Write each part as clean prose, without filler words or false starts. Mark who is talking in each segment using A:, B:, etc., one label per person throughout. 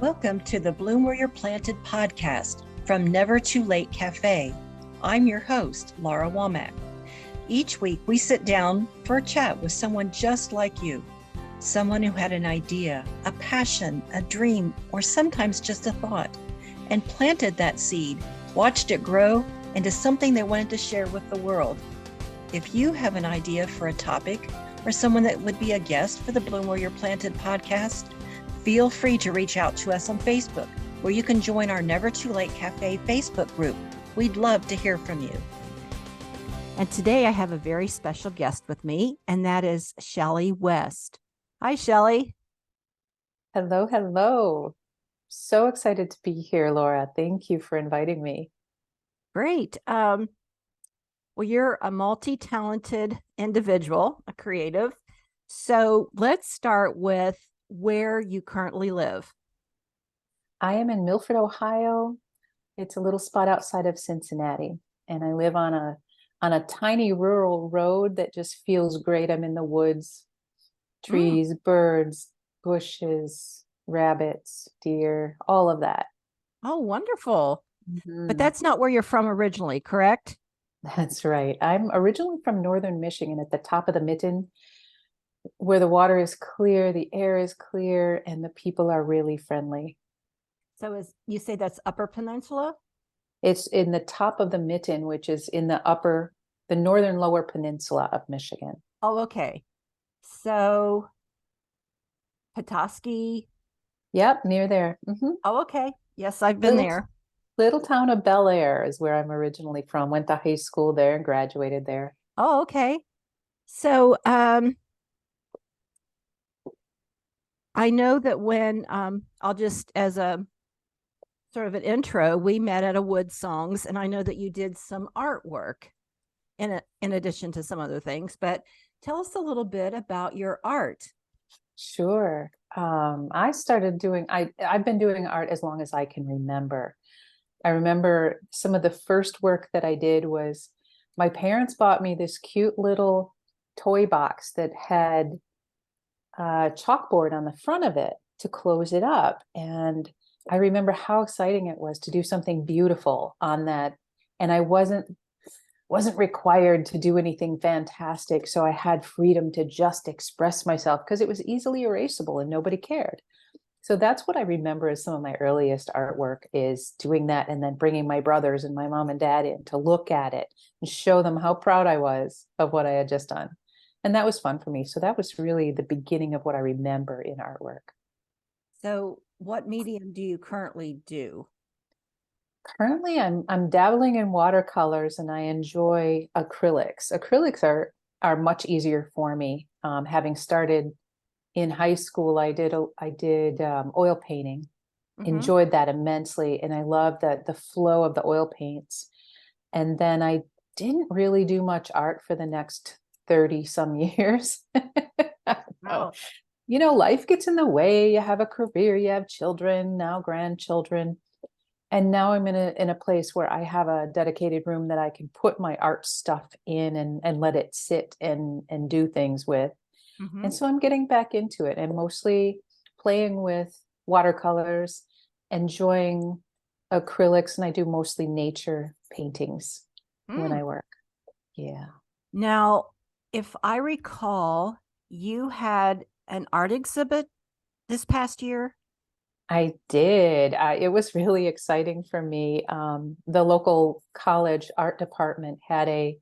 A: Welcome to the Bloom Where You're Planted podcast from Never Too Late Cafe. I'm your host, Laura Womack. Each week we sit down for a chat with someone just like you, someone who had an idea, a passion, a dream, or sometimes just a thought, and planted that seed, watched it grow into something they wanted to share with the world. If you have an idea for a topic or someone that would be a guest for the Bloom Where You're Planted podcast, feel free to reach out to us on Facebook, where you can join our Never Too Late Cafe Facebook group. We'd love to hear from you. And today I have a very special guest with me, and that is Shelly West. Hi, Shelly.
B: Hello, hello. So excited to be here, Laura. Thank you for inviting me.
A: Great. Well, you're a multi-talented individual, a creative. So let's start with where you currently live.
B: I am in Milford, Ohio. It's a little spot outside of Cincinnati, and I live on a tiny rural road that just feels great. I'm in the woods, trees, birds, bushes, rabbits, deer, all of that.
A: Oh, wonderful. But that's not where you're from originally, correct?
B: That's right. I'm originally from northern Michigan at the top of the mitten, where the water is clear, the air is clear, and the people are really friendly.
A: So you say that's Upper Peninsula?
B: It's in the top of the mitten, which is in the northern lower peninsula of Michigan.
A: Oh, okay. So Petoskey.
B: Yep, near there. Mm-hmm.
A: Oh, okay. Yes, I've been there.
B: Little town of Bel Air is where I'm originally from. Went to high school there and graduated there.
A: Oh, okay. So I know that when I'll just as a sort of an intro, we met at a Wood Songs, and I know that you did some artwork in addition to some other things, but tell us a little bit about your art.
B: Sure. I've been doing art as long as I can remember. I remember some of the first work that I did was my parents bought me this cute little toy box that had a chalkboard on the front of it to close it up. And I remember how exciting it was to do something beautiful on that. And I wasn't required to do anything fantastic. So I had freedom to just express myself because it was easily erasable and nobody cared. So that's what I remember as some of my earliest artwork is doing that and then bringing my brothers and my mom and dad in to look at it and show them how proud I was of what I had just done. And that was fun for me. So that was really the beginning of what I remember in artwork.
A: So what medium do you currently do?
B: Currently, I'm dabbling in watercolors and I enjoy acrylics. Acrylics are much easier for me. Having started in high school, I did oil painting. Enjoyed that immensely, and I loved the flow of the oil paints. And then I didn't really do much art for the next 30 some years.
A: Wow.
B: You know, life gets in the way. You have a career, you have children, now grandchildren. And now I'm in a place where I have a dedicated room that I can put my art stuff in and let it sit and do things with. And so I'm getting back into it and mostly playing with watercolors, enjoying acrylics, and I do mostly nature paintings when I work. Yeah.
A: Now, if I recall, you had an art exhibit this past year.
B: I did. It was really exciting for me. The local college art department had a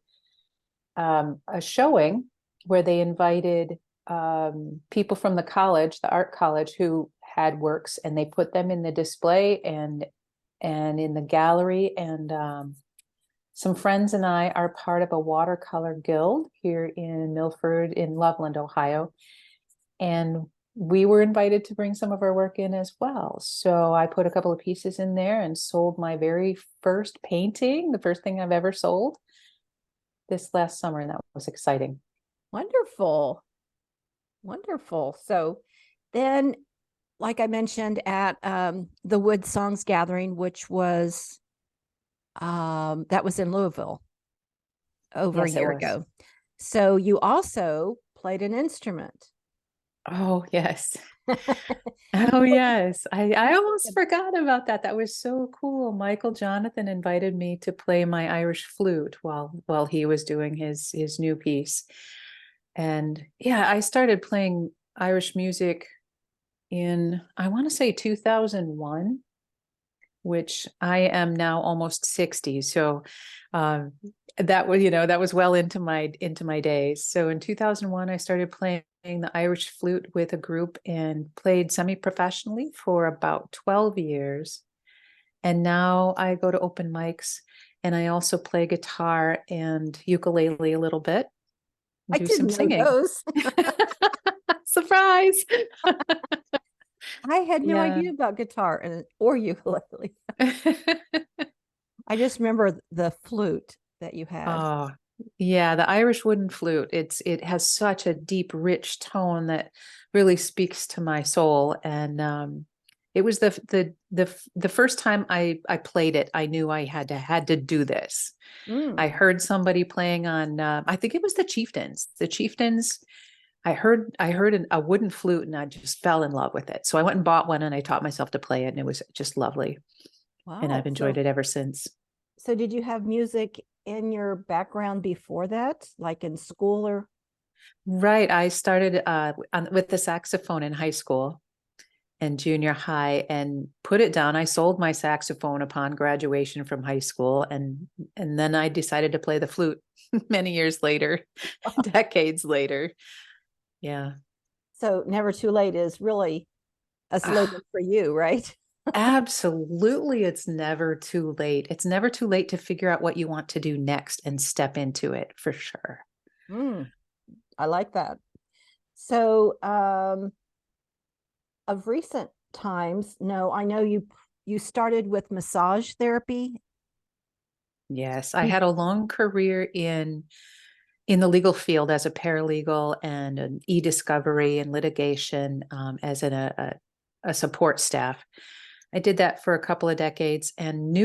B: showing where they invited people from the college, the art college, who had works, and they put them in the display and in the gallery. And some friends and I are part of a watercolor guild here in Milford, in Loveland, Ohio. And we were invited to bring some of our work in as well. So I put a couple of pieces in there and sold my very first painting, the first thing I've ever sold, this last summer. And that was exciting.
A: Wonderful. Wonderful. So then, like I mentioned at the Wood Songs Gathering, which was that was in Louisville over a year ago. So you also played an instrument.
B: Oh, yes. Oh yes, I almost forgot about that. That was so cool. Michael Jonathan invited me to play my Irish flute while he was doing his new piece. And yeah, I started playing Irish music in, I want to say 2001, which I am now almost 60. So um, that was, that was well into my days. So in 2001, I started playing the Irish flute with a group and played semi-professionally for about 12 years. And now I go to open mics and I also play guitar and ukulele a little bit,
C: I
B: do some
C: didn't know
B: singing.
C: those.
B: Surprise.
C: I had no
B: Yeah.
C: idea about guitar and or ukulele. I just remember the flute that you had.
B: Oh, yeah, the Irish wooden flute. It has such a deep, rich tone that really speaks to my soul. And it was the first time I played it, I knew I had to do this.
C: Mm.
B: I heard somebody playing on I think it was the Chieftains. The Chieftains, I heard a wooden flute and I just fell in love with it. So I went and bought one and I taught myself to play it and it was just lovely. And
C: Wow.
B: I've enjoyed it ever since.
C: So did you have music in your background before that, like in school or?
B: Right. I started with the saxophone in high school and junior high and put it down. I sold my saxophone upon graduation from high school and then I decided to play the flute many years later, decades later. Yeah.
C: So never too late is really a slogan for you, right?
B: Absolutely. It's never too late. It's never too late to figure out what you want to do next and step into it for sure.
C: Mm, I like that. So of recent times, no, I know you started with massage therapy.
B: Yes, I had a long career in the legal field as a paralegal and an e-discovery and litigation as a support staff. I did that for a couple of decades and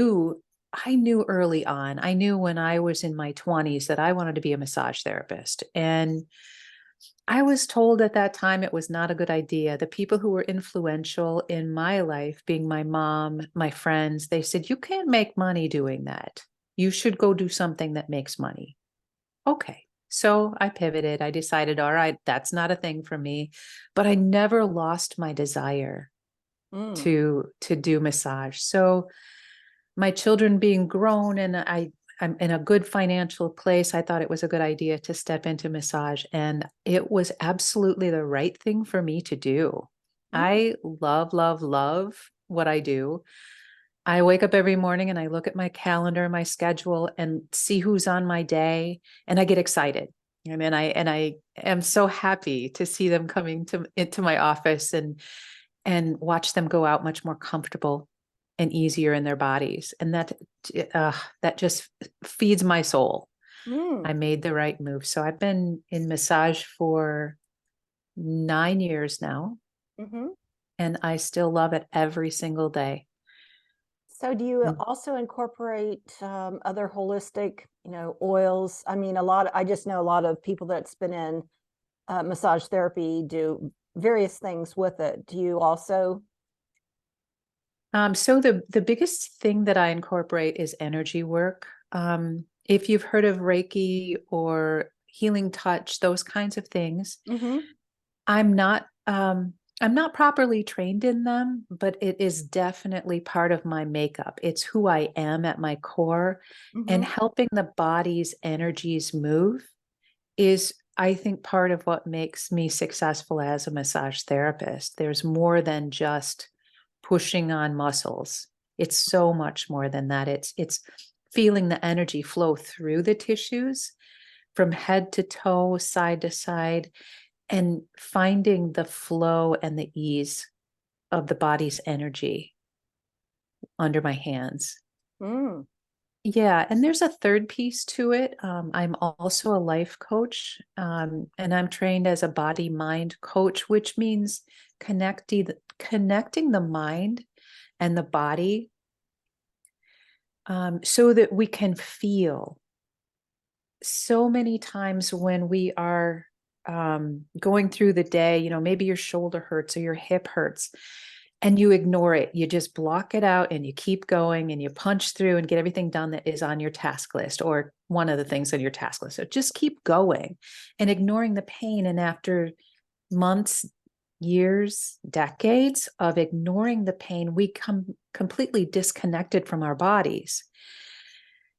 B: I knew early on, I knew when I was in my 20s that I wanted to be a massage therapist. And I was told at that time it was not a good idea. The people who were influential in my life, being my mom, my friends, they said, you can't make money doing that. You should go do something that makes money. Okay. So I pivoted. I decided, all right, that's not a thing for me. But I never lost my desire
C: Mm,
B: to do massage. So my children being grown and I'm in a good financial place, I thought it was a good idea to step into massage. And it was absolutely the right thing for me to do.
C: mm,
B: I love, love, love what I do. I wake up every morning and I look at my calendar, my schedule, and see who's on my day, and I get excited. I am so happy to see them coming into my office and watch them go out much more comfortable and easier in their bodies. And that just feeds my soul.
C: mm,
B: I made the right move. So I've been in massage for 9 years now,
C: mhm.
B: and I still love it every single day.
C: So do you
B: Mm.
C: also incorporate other holistic, oils? I mean, I just know a lot of people that's been in massage therapy do various things with it. Do you also?
B: So the biggest thing that I incorporate is energy work. If you've heard of Reiki or healing touch, those kinds of things,
C: Mm-hmm,
B: I'm not I'm not properly trained in them, but it is definitely part of my makeup. It's who I am at my core,
C: mm-hmm,
B: and helping the body's energies move is, I think, part of what makes me successful as a massage therapist. There's more than just pushing on muscles. It's so much more than that. It's feeling the energy flow through the tissues from head to toe, side to side, and finding the flow and the ease of the body's energy under my hands.
C: mm,
B: Yeah, and there's a third piece to it. I'm also a life coach, and I'm trained as a body mind coach, which means connecting the mind and the body, so that we can feel. So many times when we are going through the day, maybe your shoulder hurts or your hip hurts, and you ignore it. You just block it out and you keep going and you punch through and get everything done that is on your task list or one of the things on your task list. So just keep going and ignoring the pain. And after months, years, decades of ignoring the pain, we come completely disconnected from our bodies.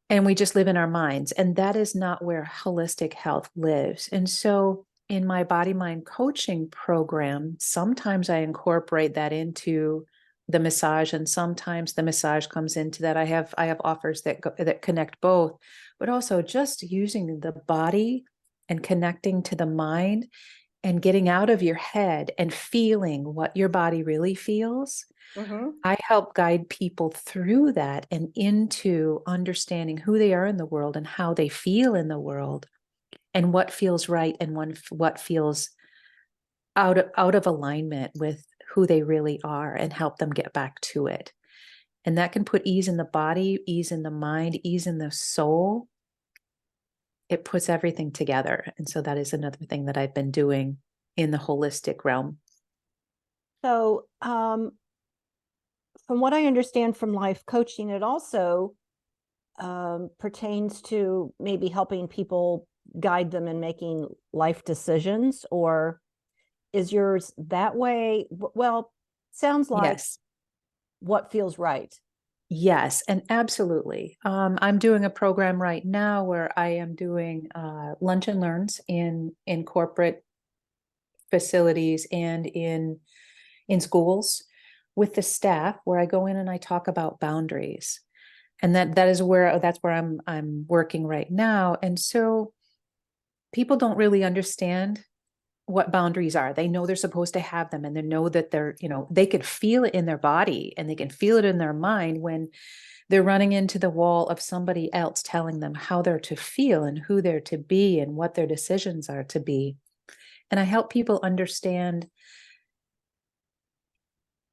B: And we just live in our minds. And that is not where holistic health lives. And so in my body mind coaching program, sometimes I incorporate that into the massage, and sometimes the massage comes into that. I have offers that connect both, but also just using the body and connecting to the mind and getting out of your head and feeling what your body really feels.
C: Mm-hmm.
B: I help guide people through that and into understanding who they are in the world and how they feel in the world and what feels right and what feels out of alignment with who they really are, and help them get back to it. And that can put ease in the body, ease in the mind, ease in the soul. It puts everything together. And so that is another thing that I've been doing in the holistic realm.
C: So, from what I understand from life coaching, it also pertains to maybe helping people, guide them in making life decisions. Or is yours that way? Well, sounds like
B: Yes.
C: what feels right.
B: Yes, and absolutely. I'm doing a program right now where I am doing lunch and learns in corporate facilities and in schools with the staff, where I go in and I talk about boundaries. And that's where I'm working right now. And so people don't really understand what boundaries are. They know they're supposed to have them, and they know that they could feel it in their body and they can feel it in their mind when they're running into the wall of somebody else telling them how they're to feel and who they're to be and what their decisions are to be. And I help people understand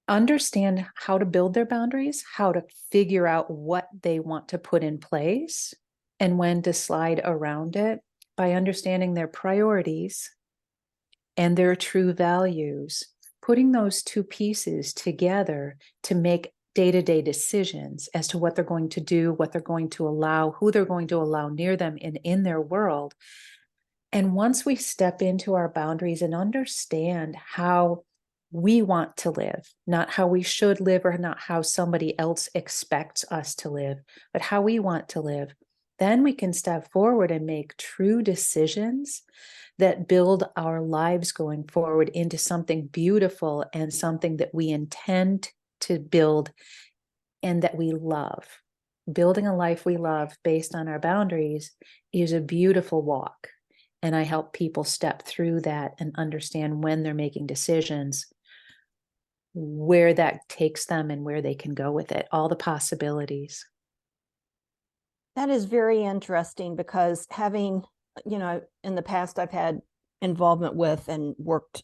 B: how to build their boundaries, how to figure out what they want to put in place and when to slide around it, by understanding their priorities and their true values, putting those two pieces together to make day-to-day decisions as to what they're going to do, what they're going to allow, who they're going to allow near them and in their world. And once we step into our boundaries and understand how we want to live, not how we should live or not how somebody else expects us to live, but how we want to live, then we can step forward and make true decisions that build our lives going forward into something beautiful and something that we intend to build and that we love. Building a life we love based on our boundaries is a beautiful walk. And I help people step through that and understand, when they're making decisions, where that takes them and where they can go with it, all the possibilities.
C: That is very interesting, because having, in the past, I've had involvement with and worked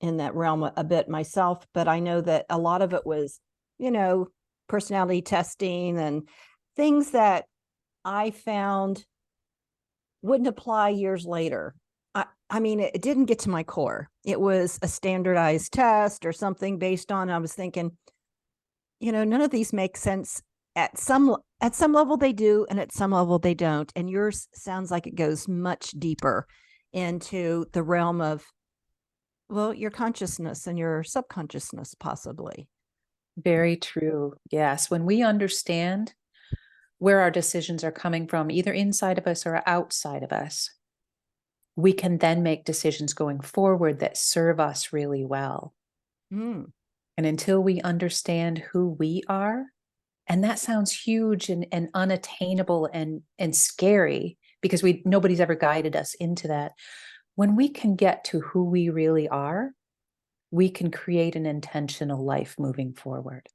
C: in that realm a bit myself, but I know that a lot of it was, personality testing and things that I found wouldn't apply years later. I mean, it didn't get to my core. It was a standardized test or something based on, I was thinking, none of these make sense. At some level they do, and at some level they don't. And yours sounds like it goes much deeper into the realm of, well, your consciousness and your subconsciousness, possibly.
B: Very true. Yes. When we understand where our decisions are coming from, either inside of us or outside of us, we can then make decisions going forward that serve us really well.
C: Mm.
B: And until we understand who we are, and that sounds huge and unattainable and scary, because nobody's ever guided us into that. When we can get to who we really are, we can create an intentional life moving forward.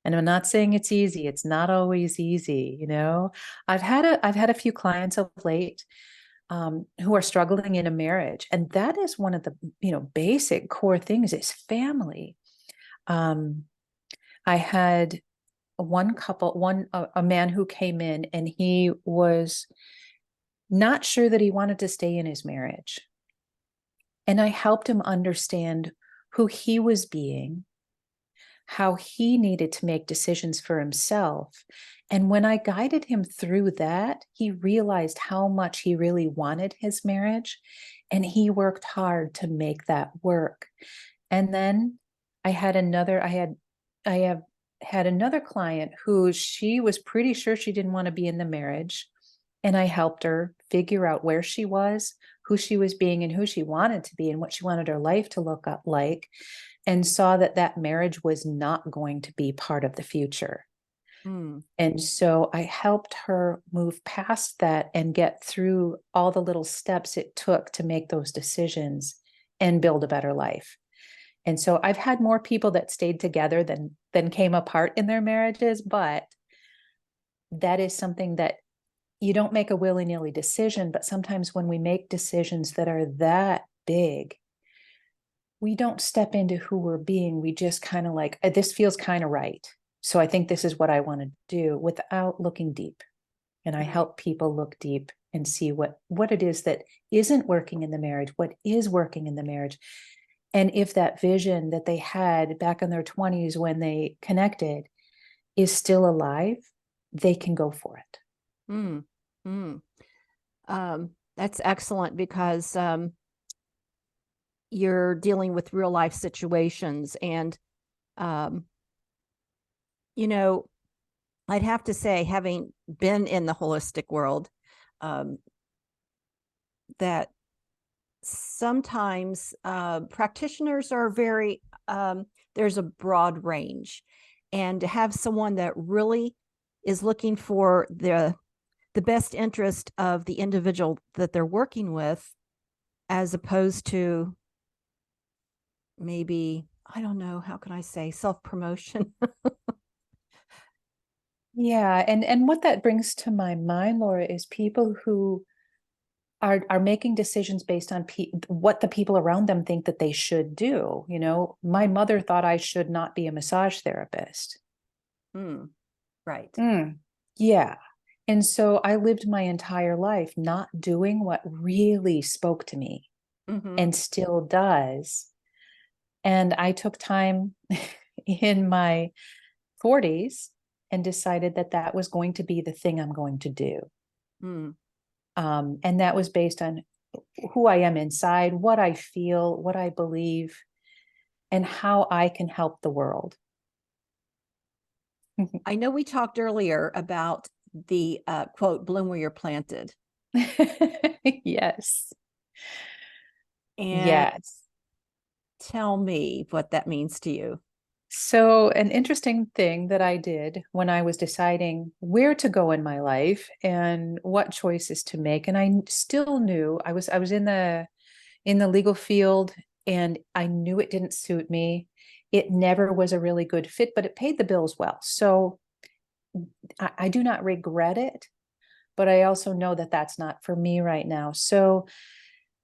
B: And I'm not saying it's easy. It's not always easy. I've had a few clients of late who are struggling in a marriage, and that is one of the basic core things is family. I had one couple, a man who came in, and he was not sure that he wanted to stay in his marriage. And I helped him understand who he was being, how he needed to make decisions for himself. And when I guided him through that, he realized how much he really wanted his marriage. And he worked hard to make that work. And then I have had another client who she was pretty sure she didn't want to be in the marriage. And I helped her figure out where she was, who she was being, and who she wanted to be, and what she wanted her life to look up like, and saw that that marriage was not going to be part of the future.
C: Mm.
B: And so I helped her move past that and get through all the little steps it took to make those decisions and build a better life. And so I've had more people that stayed together than came apart in their marriages, but that is something that you don't make a willy-nilly decision. But sometimes when we make decisions that are that big, we don't step into who we're being. We just kind of like, this feels kind of right. So I think this is what I want to do, without looking deep. And I help people look deep and see what it is that isn't working in the marriage, what is working in the marriage. And if that vision that they had back in their 20s when they connected is still alive, they can go for it.
C: Mm. Mm. That's excellent, because you're dealing with real life situations. And, you know, I'd have to say, having been in the holistic world, that sometimes practitioners are very, there's a broad range. And to have someone that really is looking for the best interest of the individual that they're working with, as opposed to maybe, I don't know, how can I say, self-promotion?
B: Yeah. And what that brings to my mind, Laura, is people who are making decisions based on what the people around them think that they should do. You know, my mother thought I should not be a massage therapist.
C: Right.
B: Yeah. And so I lived my entire life not doing what really spoke to me, and still does. And I took time in my 40s and decided that that was going to be the thing I'm going to do. And that was based on who I am inside, what I feel, what I believe, and how I can help the world.
C: I know we talked earlier about the quote, bloom where you're planted.
B: Yes.
C: And
B: Yes.
C: tell me what that means to you.
B: So an interesting thing that I did when I was deciding where to go in my life and what choices to make, and I still knew I was in the legal field, and I knew it didn't suit me. It never was a really good fit, but it paid the bills well. So I do not regret it, but I also know that that's not for me right now. So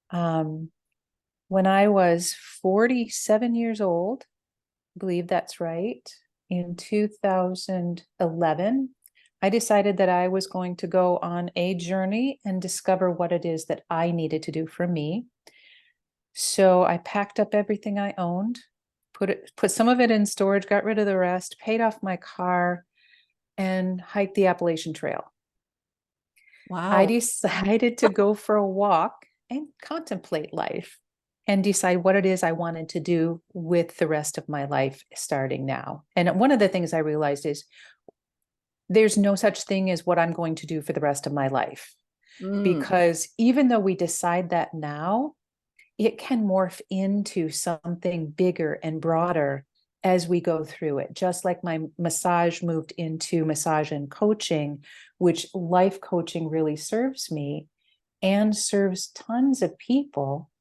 B: when I was 47 years old, I believe that's right, in 2011, I decided that I was going to go on a journey and discover what it is that I needed to do for me. So I packed up everything I owned, put some of it in storage, got rid of the rest, paid off my car, and hiked the Appalachian Trail. I
C: Wow.
B: decided to go for a walk and contemplate life and decide what it is I wanted to do with the rest of my life starting now. And one of the things I realized is there's no such thing as what I'm going to do for the rest of my life. Because even though we decide that now, it can morph into something bigger and broader as we go through it. Just like my massage moved into massage and coaching, which life coaching really serves me and serves tons of people.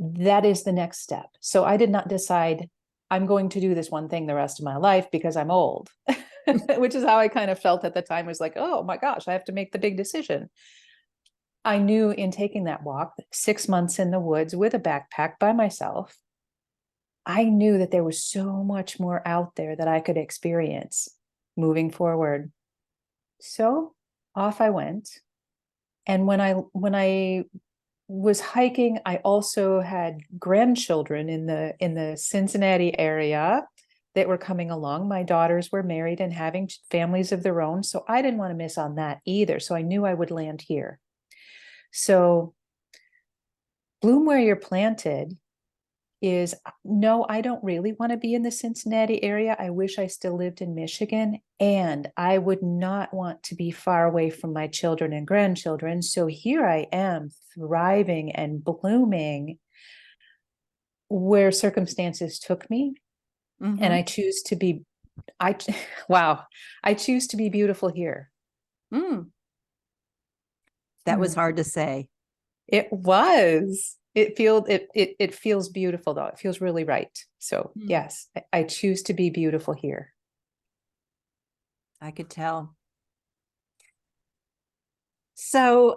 B: That is the next step. So I did not decide I'm going to do this one thing the rest of my life because I'm old, which is how I kind of felt at the time. It was like, oh my gosh, I have to make the big decision. I knew in taking that walk, 6 months in the woods with a backpack by myself, I knew that there was so much more out there that I could experience moving forward. So off I went. And when I was hiking, I also had grandchildren in the Cincinnati area that were coming along. My daughters were married and having families of their own, so I didn't want to miss on that either. So I knew I would land here. So bloom where you're planted is, no, I don't really want to be in the Cincinnati area. I wish I still lived in Michigan, and I would not want to be far away from my children and grandchildren. So here I am, thriving and blooming where circumstances took me. And I choose to be, wow, I choose to be beautiful here.
C: That was hard to say.
B: It was. It feels beautiful though. It feels really right. So yes, I choose to be beautiful here.
C: I could tell. So,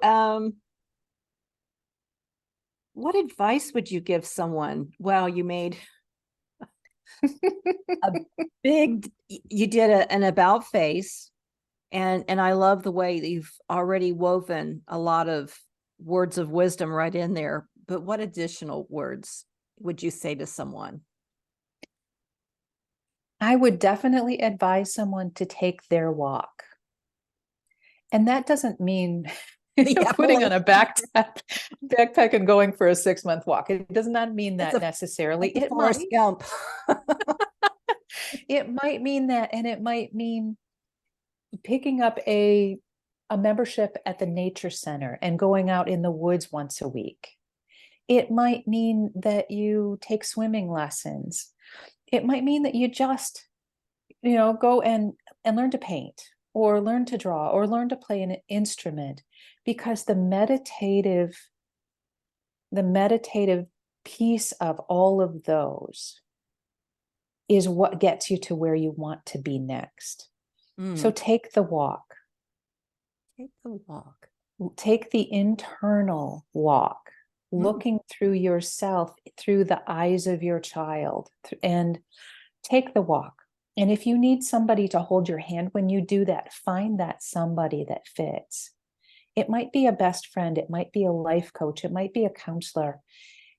C: what advice would you give someone? Well, you made you did an about face, and I love the way that you've already woven a lot of words of wisdom right in there. But what additional words would you say to someone?
B: I would definitely advise someone to take their walk. And that doesn't mean putting on a backpack and going for a 6-month walk. It does not mean that necessarily.
C: It Forrest Gump.
B: It might mean that, and it might mean picking up a membership at the nature center and going out in the woods once a week. It might mean that you take swimming lessons. It might mean that you just, go and learn to paint or learn to draw or learn to play an instrument, because the meditative piece of all of those is what gets you to where you want to be next. So take the walk.
C: Take the walk.
B: Take the internal walk, looking through yourself, through the eyes of your child, and take the walk. And if you need somebody to hold your hand when you do that, find that somebody that fits. It might be a best friend. It might be a life coach. It might be a counselor.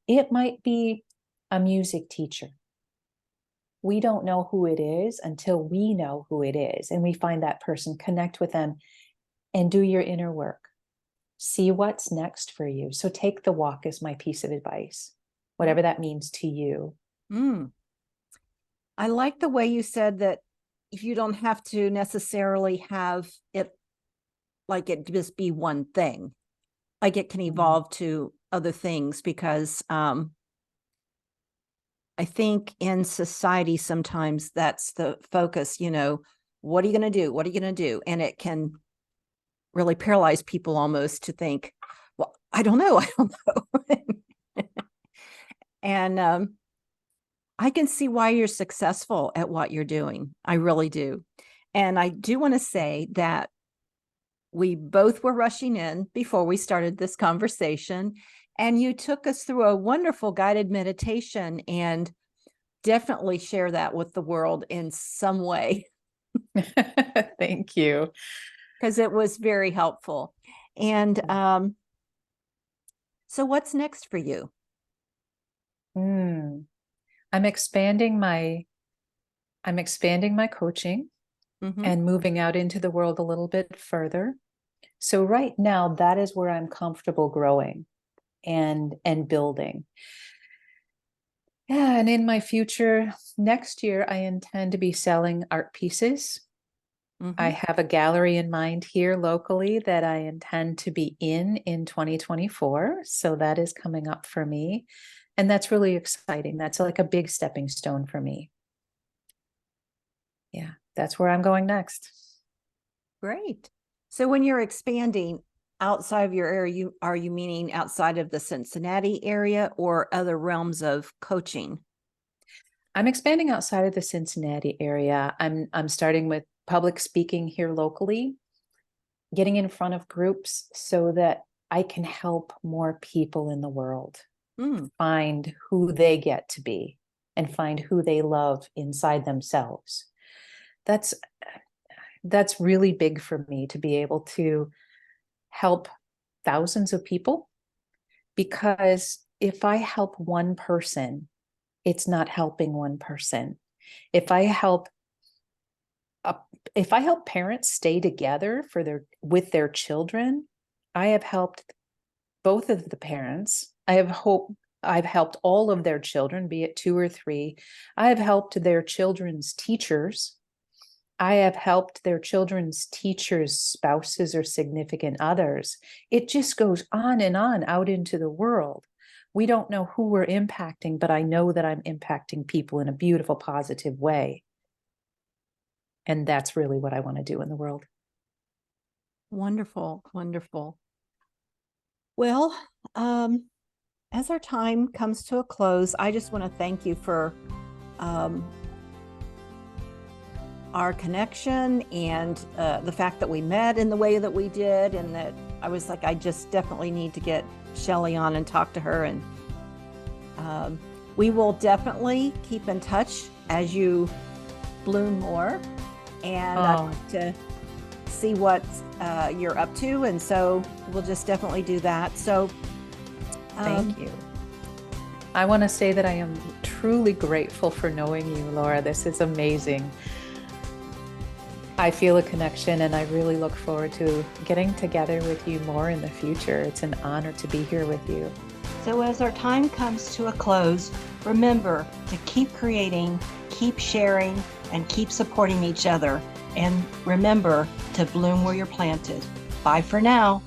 B: It might be a music teacher. We don't know who it is until we know who it is. And we find that person, connect with them, and do your inner work. See what's next for you. So take the walk is my piece of advice, whatever that means to you.
C: I like the way you said that if you don't have to necessarily have it like it just be one thing, like it can evolve to other things, because I think in society, sometimes that's the focus, what are you going to do? What are you going to do? And it can really paralyze people almost to think, well, I don't know. And I can see why you're successful at what you're doing. I really do. And I do want to say that we both were rushing in before we started this conversation, and you took us through a wonderful guided meditation, and definitely share that with the world in some way.
B: Thank you.
C: Because it was very helpful. And so what's next for you?
B: I'm expanding my coaching and moving out into the world a little bit further. So right now, that is where I'm comfortable growing and building. Yeah, and in my future, next year, I intend to be selling art pieces. I have a gallery in mind here locally that I intend to be in 2024. So that is coming up for me. And that's really exciting. That's like a big stepping stone for me. Yeah, that's where I'm going next.
C: Great. So when you're expanding outside of your area, are you meaning outside of the Cincinnati area or other realms of coaching?
B: I'm expanding outside of the Cincinnati area. I'm starting with public speaking here locally, getting in front of groups so that I can help more people in the world find who they get to be and find who they love inside themselves. That's really big for me, to be able to help thousands of people, because if I help one person, it's not helping one person. If I help parents stay together with their children, I have helped both of the parents. I've helped all of their children, be it 2 or 3. I have helped their children's teachers. I have helped their children's teachers' spouses or significant others. It just goes on and on out into the world. We don't know who we're impacting, but I know that I'm impacting people in a beautiful, positive way. And that's really what I want to do in the world.
C: Wonderful, wonderful. Well, as our time comes to a close, I just want to thank you for our connection and the fact that we met in the way that we did, and that I was like, I just definitely need to get Shelly on and talk to her. And we will definitely keep in touch as you bloom more. And I'd like to see what you're up to. And so we'll just definitely do that. So
B: thank you. I want to say that I am truly grateful for knowing you, Laura. This is amazing. I feel a connection, and I really look forward to getting together with you more in the future. It's an honor to be here with you.
A: So as our time comes to a close, remember to keep creating, keep sharing, and keep supporting each other. And remember to bloom where you're planted. Bye for now.